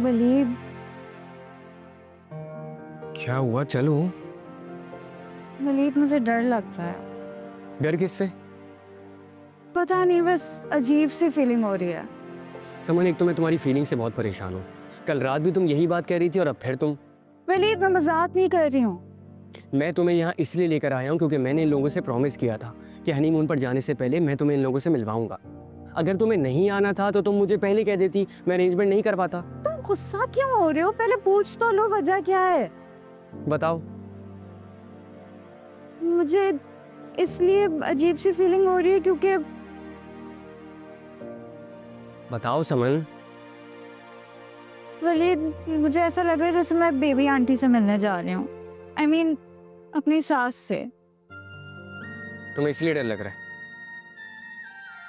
वलीद, क्या हुआ? चलो। वलीद मुझे डर लग रहा है। डर किससे? पता नहीं, बस अजीब सी फीलिंग हो रही है। समन, एक तो मैं तुम्हारी फीलिंग से बहुत परेशान हूँ। कल रात भी तुम यही बात कह रही थी और अब फिर तुम। वलीद, मैं मजाक नहीं कर रही हूँ। मैं तुम्हें यहाँ इसलिए लेकर आया हूँ क्योंकि मैंने इन लोगों से प्रॉमिस किया था कि हनीमून पर जाने से पहले मैं तुम्हें इन लोगों से मिलवाऊंगा। अगर तुम्हें नहीं आना था तो तुम मुझे पहले कह देती, मैं अरेंजमेंट नहीं कर पाता। तुम गुस्सा क्यों हो रहे हो? पहले पूछ तो लो वजह क्या है। बताओ। मुझे इसलिए अजीब सी फीलिंग हो रही है क्योंकि बताओ समन। वलीद, मुझे ऐसा लग रहा है जैसे मैं बेबी आंटी से मिलने जा रही हूँ। I mean, अपनी सास से। तुम्हें इसलिए डर लग रहा है?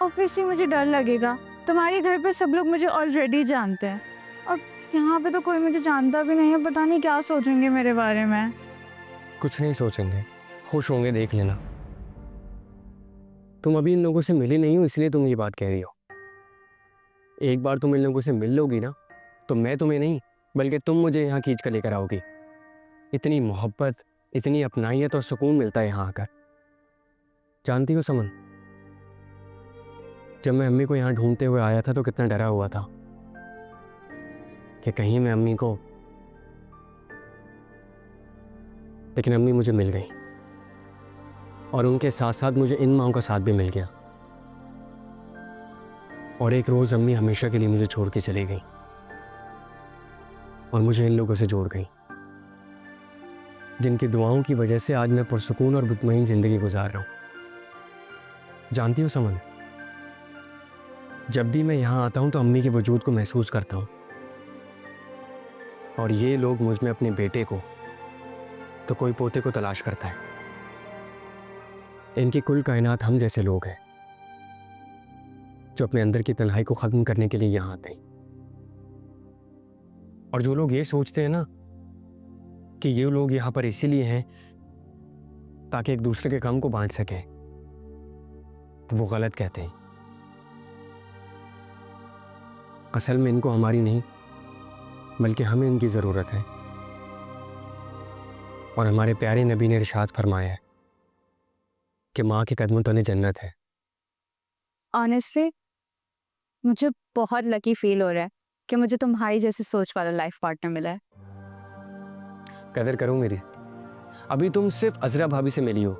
ऑब्वियसली मुझे डर लगेगा। तुम्हारे घर पे सब लोग मुझे ऑलरेडी जानते हैं और यहाँ पे तो कोई मुझे जानता भी नहीं है। पता नहीं क्या सोचेंगे मेरे बारे में। कुछ नहीं सोचेंगे, खुश होंगे, देख लेना। तुम अभी इन लोगों से मिली नहीं हो इसलिए तुम ये बात कह रही हो। एक बार तुम इन लोगों से मिल लोगी ना तो मैं तुम्हें नहीं बल्कि तुम मुझे यहाँ खींच कर लेकर आओगी। इतनी मोहब्बत, इतनी अपनाइयत और सुकून मिलता है यहाँ आकर। जानती हो समन, जब मैं अम्मी को यहाँ ढूंढते हुए आया था तो कितना डरा हुआ था कि कहीं मैं अम्मी को, लेकिन अम्मी मुझे मिल गई और उनके साथ साथ मुझे इन माँओं का साथ भी मिल गया। और एक रोज़ अम्मी हमेशा के लिए मुझे छोड़ के चली गई और मुझे इन लोगों से जोड़ गई, जिनकी दुआओं की वजह से आज मैं पुरसुकून और मुतमईन ज़िंदगी गुजार रहा हूँ। जानती हो समन, जब भी मैं यहाँ आता हूँ तो अम्मी के वजूद को महसूस करता हूँ और ये लोग मुझ में अपने बेटे को तो कोई पोते को तलाश करता है। इनकी कुल कायनात हम जैसे लोग हैं जो अपने अंदर की तन्हाई को ख़त्म करने के लिए यहाँ आते हैं। और जो लोग ये सोचते हैं ना कि ये लोग यहाँ पर इसीलिए हैं ताकि एक दूसरे के गम को बांट सकें, तो वो गलत कहते हैं। असल में इनको हमारी नहीं बल्कि हमें इनकी ज़रूरत है। और हमारे प्यारे नबी ने इरशाद फरमाया है कि माँ के कदमों तले जन्नत है। ऑनेस्टली मुझे बहुत लकी फील हो रहा है कि मुझे तुम्हारी जैसे सोच वाला लाइफ पार्टनर मिला है। कदर करो मेरी। अभी तुम सिर्फ अजरा भाभी से मिली हो,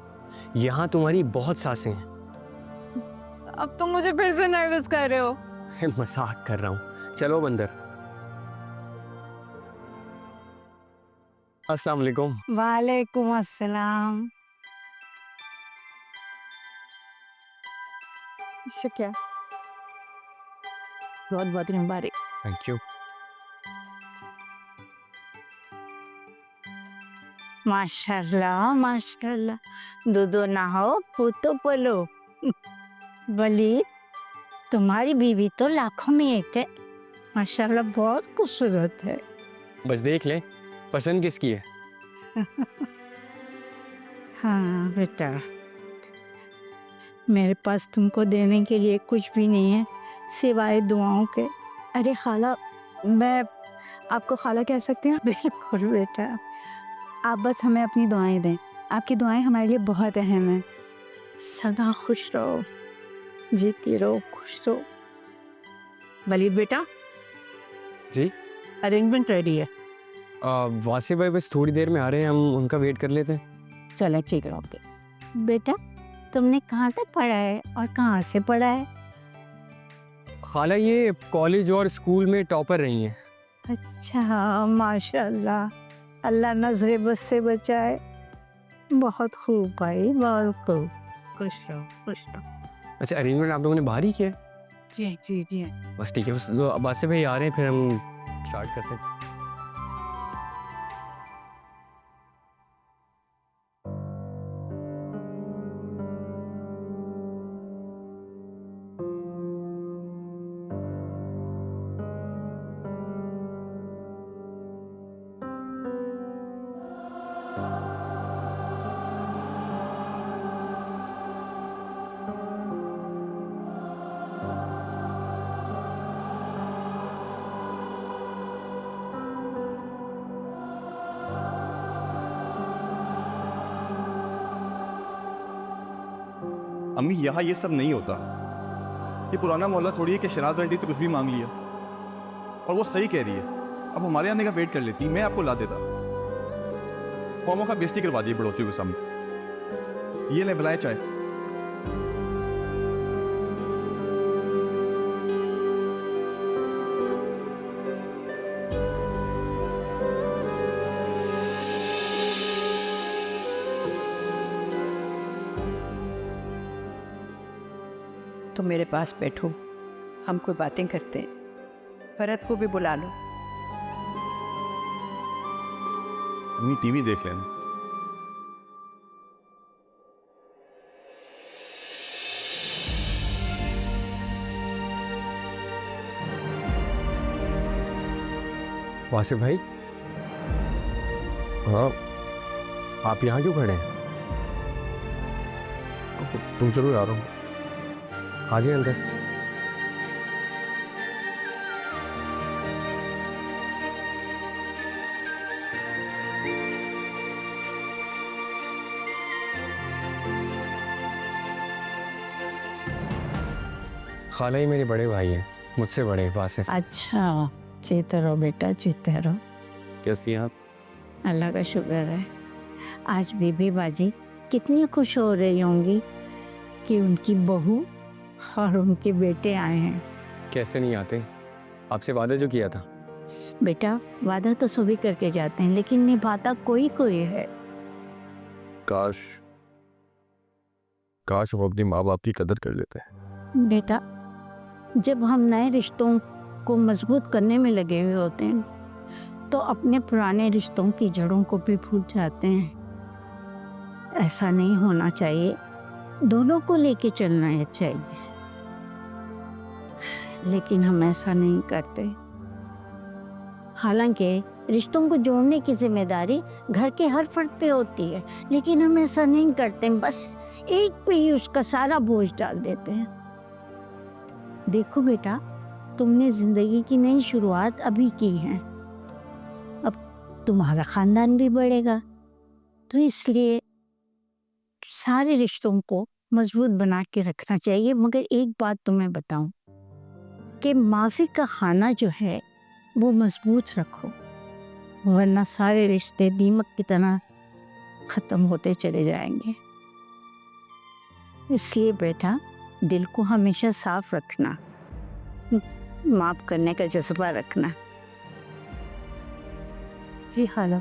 यहाँ तुम्हारी बहुत सासें हैं। अब तुम मुझे फिर से नर्वस कर रहे हो। मजाक कर रहा हूँ, चलो अंदर। अस्सलाम वालेकुम। वालेकुम अस्सलाम। शुक्रिया, बहुत बहुत मुबारक। Thank you. माशाल्लाह माशाल्लाह, दूधो नहाओ पूतो पलो। वली, तुम्हारी बीवी तो लाखों में एक है। माशाल्लाह बहुत खूबसूरत है। बस देख ले पसंद किसकी है। हाँ बेटा, मेरे पास तुमको देने के लिए कुछ भी नहीं है सिवाय दुआओं के। अरे खाला, मैं आपको खाला कह सकती हूँ? बिल्कुल बेटा। आप बस हमें अपनी दुआएं दें। आपकी दुआएं हमारे लिए बहुत अहम हैं। सदा खुश रहो, जीती रहो, खुश रहो। वलीद बेटा, जी। अरेंजमेंट रेडी है। वासिफ भाई बस थोड़ी देर में आ रहे हैं, हम उनका वेट कर लेते हैं। चलें ठीक है, ओके। बेटा, तुमने कहाँ तक पढ़ा है और कहाँ से पढ़ा है? खाला ये कॉलेज और स्कूल में टॉपर रही हैं। अच्छा माशाल्लाह, अल्लाह नजरे बस से बचाए। बहुत खूब भाई, बहुत खूब। खुश रहो, खुश रहो। अच्छा, अरेंजमेंट आप लोगों ने बाहर ही किया है? जी जी जी। बस ठीक है, बस वासिफ भाई आ रहे हैं फिर हम स्टार्ट करते हैं। अम्मी यहाँ ये सब नहीं होता। ये पुराना मोहल्ला थोड़ी है कि शराज आंटी से कुछ भी मांग लिया। और वो सही कह रही है, अब हमारे आने का वेट कर लेती, मैं आपको ला देता। फॉर्मों का बेइज्जती करवा दी पड़ोसियों के सामने। ये ले बुलाए चाय। तुम मेरे पास बैठो, हम कोई बातें करते हैं। भरत को भी बुला लो। अम्मी टीवी देख लेना। वासिफ भाई, हाँ आप यहाँ क्यों खड़े हैं? तुम चलो, आ रहा हूँ। आ जाइए अंदर। खाला ही मेरे बड़े भाई हैं, मुझसे बड़े वासिफ। अच्छा, जीते रहो बेटा, जीते रहो। कैसी हैं आप? अल्लाह का शुक्र है। आज बीबी बाजी कितनी खुश हो रही होंगी कि उनकी बहू और उनके बेटे आए हैं। कैसे नहीं आते? आपसे वादा जो किया था। बेटा, वादा तो सभी करके जाते हैं, लेकिन निभाता कोई कोई है। काश काश हम अपनी माँ बाप की कदर कर लेते हैं। बेटा, जब हम नए रिश्तों को मजबूत करने में लगे हुए होते हैं तो अपने पुराने रिश्तों की जड़ों को भी भूल जाते हैं। ऐसा नहीं होना चाहिए, दोनों को लेके चलना चाहिए, लेकिन हम ऐसा नहीं करते। हालांकि रिश्तों को जोड़ने की जिम्मेदारी घर के हर फर्द पे होती है, लेकिन हम ऐसा नहीं करते, बस एक पे ही उसका सारा बोझ डाल देते हैं। देखो बेटा, तुमने जिंदगी की नई शुरुआत अभी की है, अब तुम्हारा खानदान भी बढ़ेगा, तो इसलिए सारे रिश्तों को मजबूत बना के रखना चाहिए। मगर एक बात तुम्हें बताऊं कि माफी का खाना जो है वो मजबूत रखो, वरना सारे रिश्ते दीमक की तरह खत्म होते चले जाएंगे। इसलिए बेटा, दिल को हमेशा साफ रखना, माफ करने का जज्बा रखना। जी हाँ।